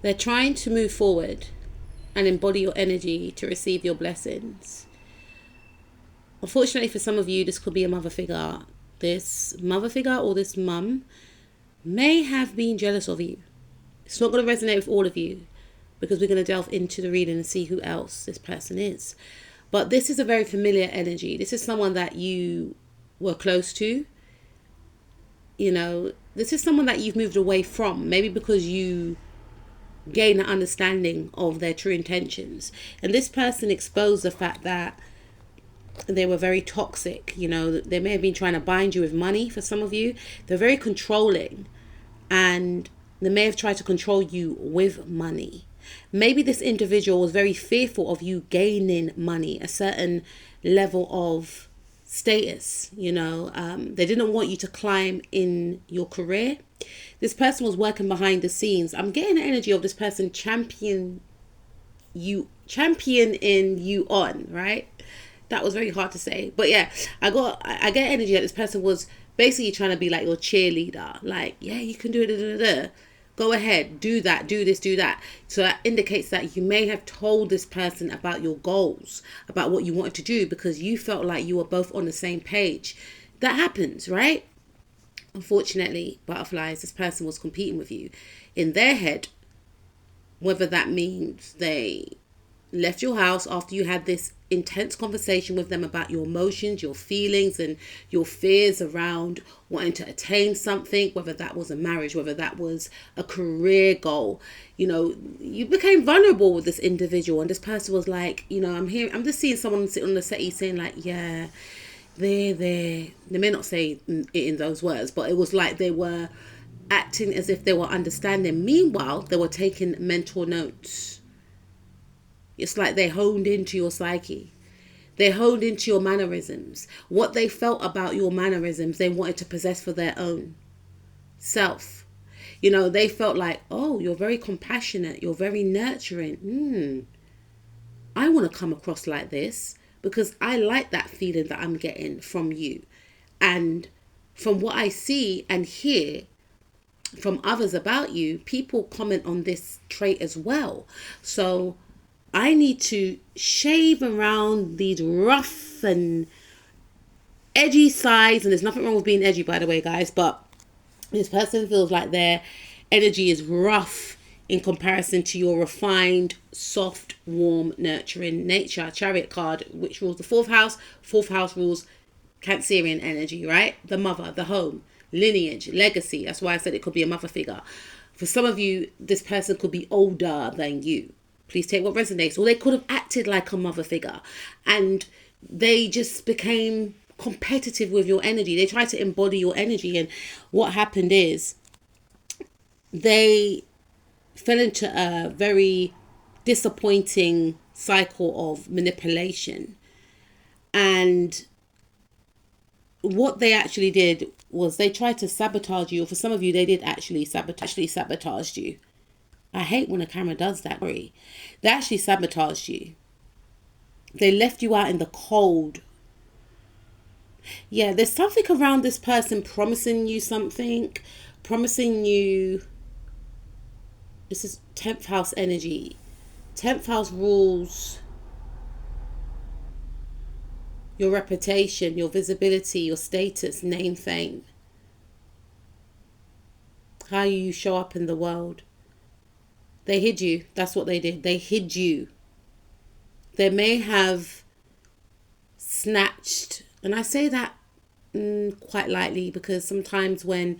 They're trying to move forward and embody your energy to receive your blessings. Unfortunately for some of you, this could be a mother figure. This mother figure or this mum may have been jealous of you. It's not going to resonate with all of you because we're going to delve into the reading and see who else this person is. But this is a very familiar energy. This is someone that you were close to. You know, this is someone that you've moved away from, maybe because you gain an understanding of their true intentions. And this person exposed the fact that they were very toxic. You know, they may have been trying to bind you with money for some of you. They're very controlling, and they may have tried to control you with money. Maybe this individual was very fearful of you gaining money, a certain level of status. You know, they didn't want you to climb in your career. This person was working behind the scenes. I'm getting the energy of this person championing you on, right? That was very hard to say, but yeah, I get energy that this person was basically trying to be like your cheerleader. Like, yeah, you can do it. Go ahead, do that, do this, do that. So that indicates that you may have told this person about your goals, about what you wanted to do, because you felt like you were both on the same page. That happens, right? Unfortunately, butterflies, this person was competing with you in their head, whether that means they left your house after you had this intense conversation with them about your emotions, your feelings, and your fears around wanting to attain something, whether that was a marriage, whether that was a career goal. You know, you became vulnerable with this individual, and this person was like, you know, I'm just seeing someone sitting on the settee saying like, yeah, they may not say it in those words, but it was like they were acting as if they were understanding. Meanwhile, they were taking mental notes. It's like they honed into your psyche. They honed into your mannerisms. What they felt about your mannerisms, they wanted to possess for their own self. You know, they felt like, oh, you're very compassionate. You're very nurturing. I want to come across like this because I like that feeling that I'm getting from you. And from what I see and hear from others about you, people comment on this trait as well. So I need to shave around these rough and edgy sides. And there's nothing wrong with being edgy, by the way, guys. But this person feels like their energy is rough in comparison to your refined, soft, warm, nurturing nature. Chariot card, which rules the fourth house. Fourth house rules Cancerian energy, right? The mother, the home, lineage, legacy. That's why I said it could be a mother figure. For some of you, this person could be older than you. Please take what resonates. Or they could have acted like a mother figure and they just became competitive with your energy. They tried to embody your energy, and what happened is they fell into a very disappointing cycle of manipulation. And what they actually did was they tried to sabotage you. Or for some of you, they did actually sabotage you. I hate when a camera does that. They actually sabotaged you. They left you out in the cold. Yeah, there's something around this person promising you something. Promising you... This is 10th house energy. 10th house rules your reputation, your visibility, your status, name, fame. How you show up in the world. They hid you. That's what they did. They hid you. They may have snatched, and I say that quite lightly because sometimes when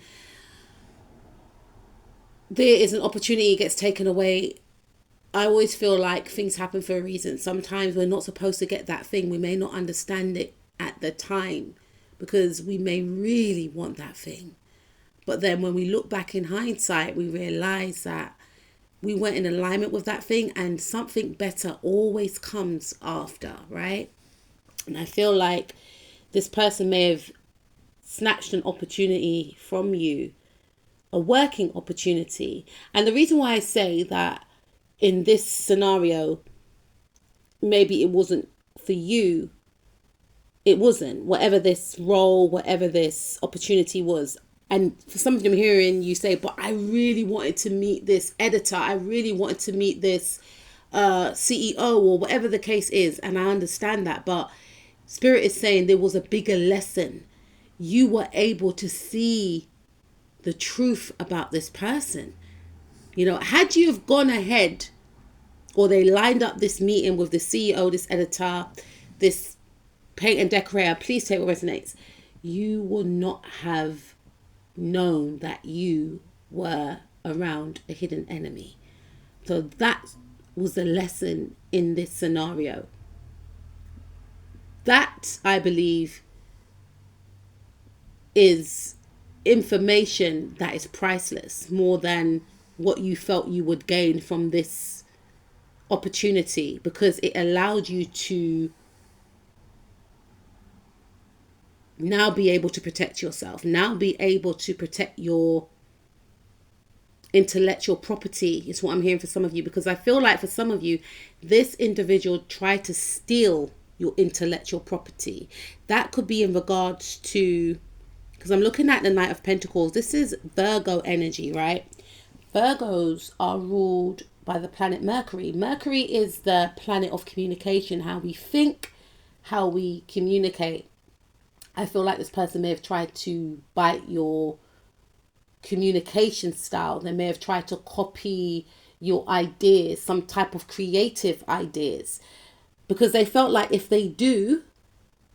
there is an opportunity gets taken away, I always feel like things happen for a reason. Sometimes we're not supposed to get that thing. We may not understand it at the time because we may really want that thing. But then when we look back in hindsight, we realize that we went in alignment with that thing and something better always comes after, right? And I feel like this person may have snatched an opportunity from you, a working opportunity. And the reason why I say that in this scenario, maybe it wasn't for you, it wasn't. Whatever this role, whatever this opportunity was, And for some of them hearing you say, but I really wanted to meet this editor. I really wanted to meet this CEO or whatever the case is. And I understand that. But Spirit is saying there was a bigger lesson. You were able to see the truth about this person. You know, had you have gone ahead, or they lined up this meeting with the CEO, this editor, this paint and decorator, please take what resonates, you would not have known that you were around a hidden enemy. So that was the lesson in this scenario. That, I believe, is information that is priceless, more than what you felt you would gain from this opportunity, because it allowed you to now be able to protect yourself, now be able to protect your intellectual property, is what I'm hearing for some of you. Because I feel like for some of you, this individual tried to steal your intellectual property. That could be in regards to, because I'm looking at the Knight of Pentacles, this is Virgo energy, right? Virgos are ruled by the planet Mercury. Mercury is the planet of communication, how we think, how we communicate. I feel like this person may have tried to bite your communication style. They may have tried to copy your ideas, some type of creative ideas, because they felt like if they do,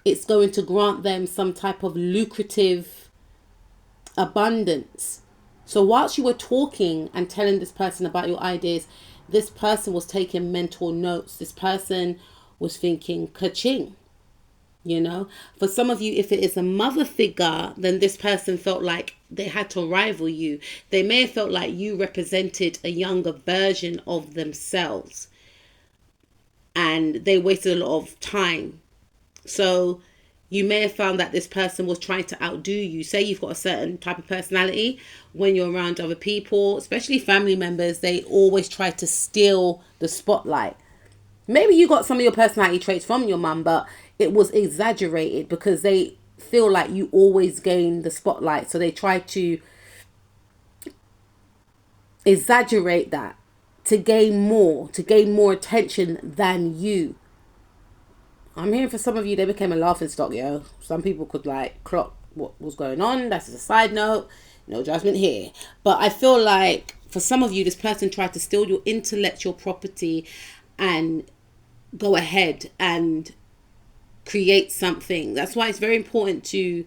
it's going to grant them some type of lucrative abundance. So whilst you were talking and telling this person about your ideas, this person was taking mental notes. This person was thinking, ka-ching. You know, for some of you, if it is a mother figure, then this person felt like they had to rival you. They may have felt like you represented a younger version of themselves, and they wasted a lot of time. So you may have found that this person was trying to outdo you. Say you've got a certain type of personality. When you're around other people, especially family members, they always try to steal the spotlight. Maybe you got some of your personality traits from your mum, but it was exaggerated because they feel like you always gain the spotlight. So they try to exaggerate that to gain more attention than you. I'm hearing for some of you, they became a laughing stock, yo. Some people could like clock what was going on. That's just a side note. No judgment here. But I feel like for some of you, this person tried to steal your intellectual property and go ahead and create something. That's why it's very important to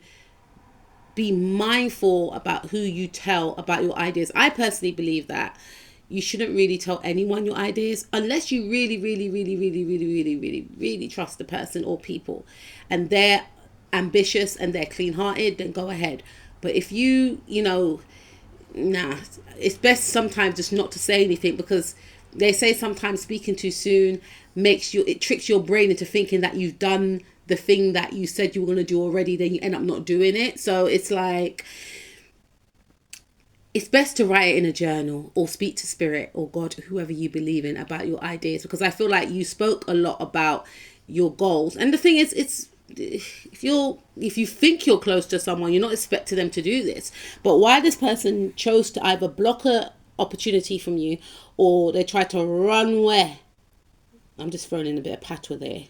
be mindful about who you tell about your ideas. I personally believe that you shouldn't really tell anyone your ideas unless you really trust the person or people and they're ambitious and they're clean-hearted, then go ahead. But if you know, it's best sometimes just not to say anything, because they say sometimes speaking too soon it tricks your brain into thinking that you've done the thing that you said you were going to do already, then you end up not doing it. So it's like, it's best to write it in a journal or speak to spirit or God, whoever you believe in, about your ideas, because I feel like you spoke a lot about your goals. And the thing is, it's if you think you're close to someone, you're not expecting them to do this. But why this person chose to either block a opportunity from you, or they tried to run away. I'm just throwing in a bit of patois there.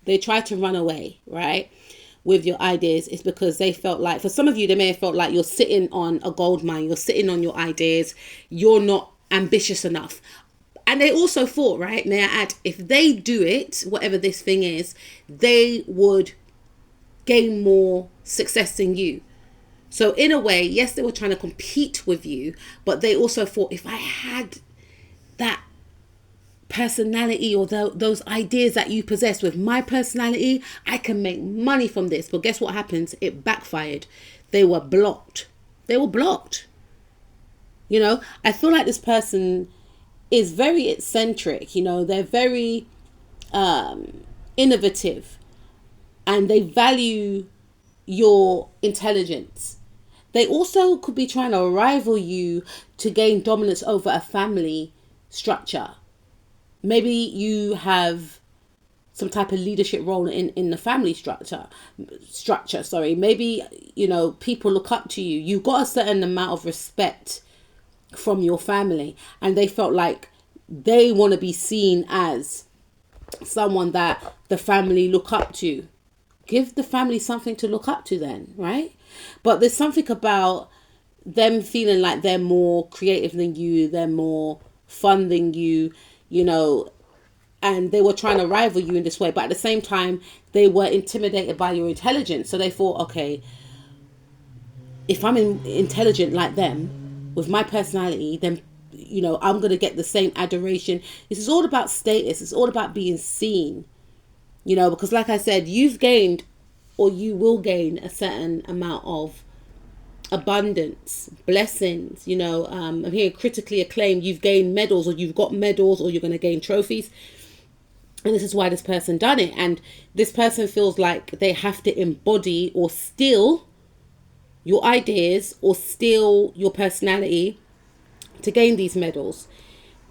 They tried to run away, right, with your ideas. It's because they felt like, for some of you, they may have felt like you're sitting on a gold mine. You're sitting on your ideas. You're not ambitious enough. And they also thought, right, may I add, if they do it, whatever this thing is, they would gain more success than you. So in a way, yes, they were trying to compete with you, but they also thought, if I had that personality or those ideas that you possess with my personality, I can make money from this. But guess what happens? It backfired. They were blocked. You know, I feel like this person is very eccentric. You know, they're very innovative, and they value your intelligence. They also could be trying to rival you to gain dominance over a family structure. Maybe you have some type of leadership role in the family structure. Sorry, maybe, you know, people look up to you. You've got a certain amount of respect from your family, and they felt like they want to be seen as someone that the family look up to. Give the family something to look up to then, right? But there's something about them feeling like they're more creative than you, they're more fun than you, you know, and they were trying to rival you in this way. But at the same time, they were intimidated by your intelligence. So they thought, okay, if I'm intelligent like them, with my personality, then, you know, I'm going to get the same adoration. This is all about status. It's all about being seen, you know, because like I said, you've gained, or you will gain, a certain amount of abundance, blessings, you know. I'm hearing critically acclaimed. You've gained medals, or you've got medals, or you're going to gain trophies. And this is why this person done it. And this person feels like they have to embody or steal your ideas or steal your personality to gain these medals,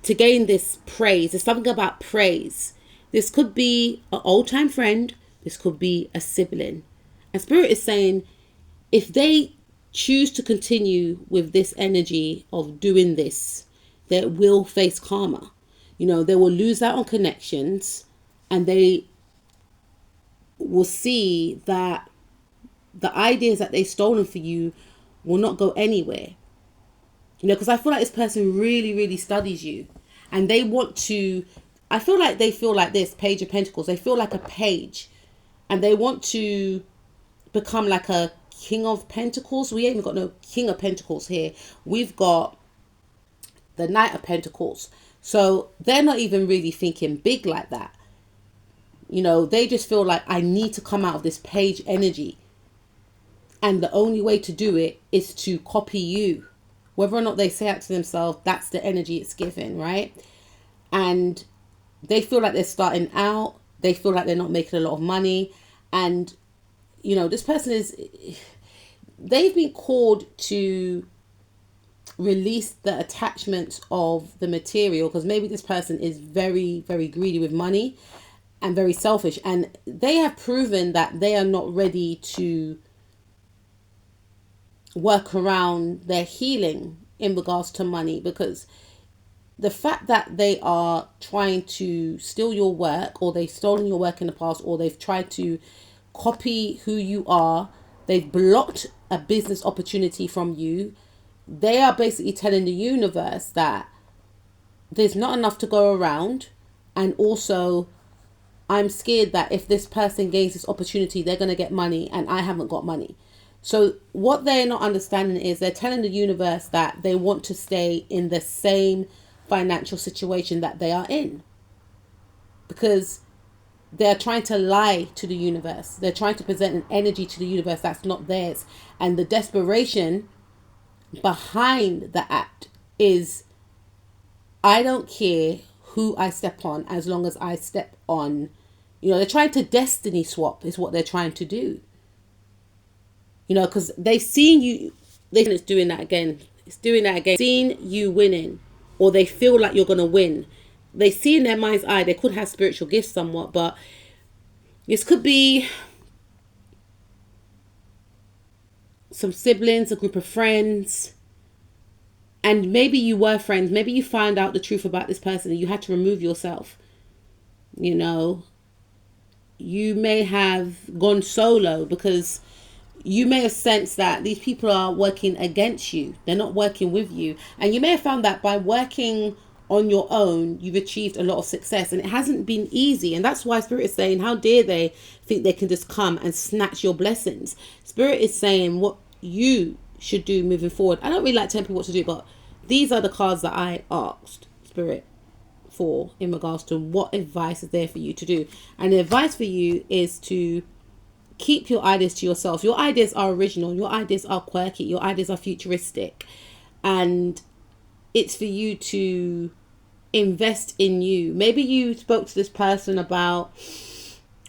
to gain this praise. There's something about praise. This could be an old-time friend. This could be a sibling. And Spirit is saying, if they choose to continue with this energy of doing this, they will face karma. You know, they will lose out on connections, and they will see that the ideas that they've stolen for you will not go anywhere. You know, because I feel like this person really, really studies you, and they want to, I feel like they feel like this Page of Pentacles. They feel like a page, and they want to become like a King of Pentacles. We ain't even got no King of Pentacles here. We've got the Knight of Pentacles. So they're not even really thinking big like that. You know, they just feel like, I need to come out of this page energy. And the only way to do it is to copy you. Whether or not they say it to themselves, that's the energy it's given, right? And they feel like they're starting out. They feel like they're not making a lot of money. And, you know, this person is, they've been called to release the attachments of the material, because maybe this person is very, very greedy with money and very selfish. And they have proven that they are not ready to work around their healing in regards to money, because the fact that they are trying to steal your work, or they've stolen your work in the past, or they've tried to copy who you are, they've blocked a business opportunity from you. They are basically telling the universe that there's not enough to go around, and also I'm scared that if this person gains this opportunity, they're going to get money and I haven't got money. So what they're not understanding is they're telling the universe that they want to stay in the same financial situation that they are in, because they're trying to lie to the universe. They're trying to present an energy to the universe that's not theirs. And the desperation behind the act is, I don't care who I step on as long as I step on. You know, they're trying to destiny swap is what they're trying to do. You know, because they've seen you, it's doing that again. It's doing that again. Seen you winning, or they feel like you're going to win. They see in their mind's eye, they could have spiritual gifts somewhat, but this could be some siblings, a group of friends. And maybe you were friends. Maybe you found out the truth about this person and you had to remove yourself. You know, you may have gone solo because you may have sensed that these people are working against you. They're not working with you. And you may have found that by working on your own, you've achieved a lot of success. And it hasn't been easy. And that's why Spirit is saying, how dare they think they can just come and snatch your blessings? Spirit is saying what you should do moving forward. I don't really like telling people what to do, but these are the cards that I asked Spirit for in regards to what advice is there for you to do. And the advice for you is to keep your ideas to yourself. Your ideas are original. Your ideas are quirky. Your ideas are futuristic. And it's for you to invest in you. Maybe you spoke to this person about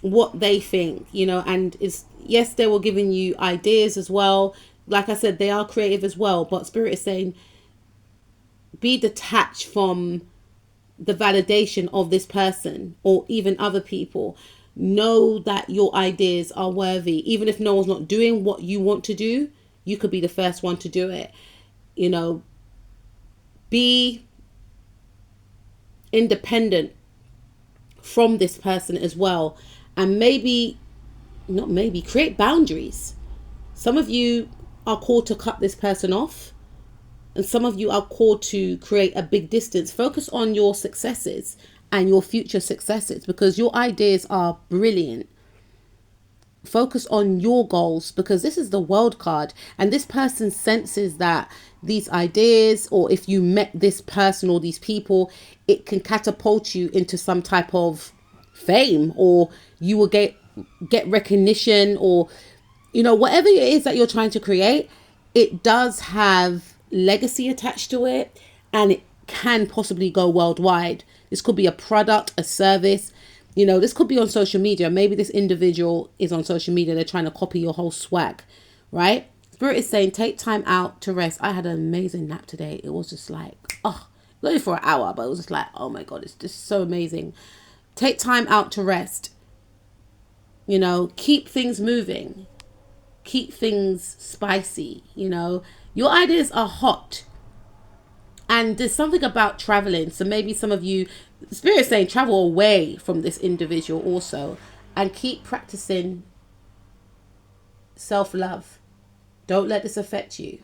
what they think, you know, and yes, they were giving you ideas as well. Like I said, they are creative as well. But Spirit is saying, be detached from the validation of this person or even other people. Know that your ideas are worthy. Even if no one's not doing what you want to do, you could be the first one to do it. You know, be independent from this person as well. And create boundaries. Some of you are called to cut this person off, and some of you are called to create a big distance. Focus on your successes and your future successes, because your ideas are brilliant. Focus on your goals, because this is the World card, and this person senses that these ideas, or if you met this person or these people, it can catapult you into some type of fame, or you will get recognition, or whatever it is that you're trying to create. It does have legacy attached to it, and it can possibly go worldwide. This could be a product, a service. This could be on social media. Maybe this individual is on social media. They're trying to copy your whole swag, right? Spirit is saying, take time out to rest. I had an amazing nap today. It was just like, only for an hour, but it was just like, oh my God, it's just so amazing. Take time out to rest. Keep things moving. Keep things spicy. Your ideas are hot. And there's something about traveling. So maybe some of you, Spirit is saying, travel away from this individual also. And keep practicing self-love. Don't let this affect you.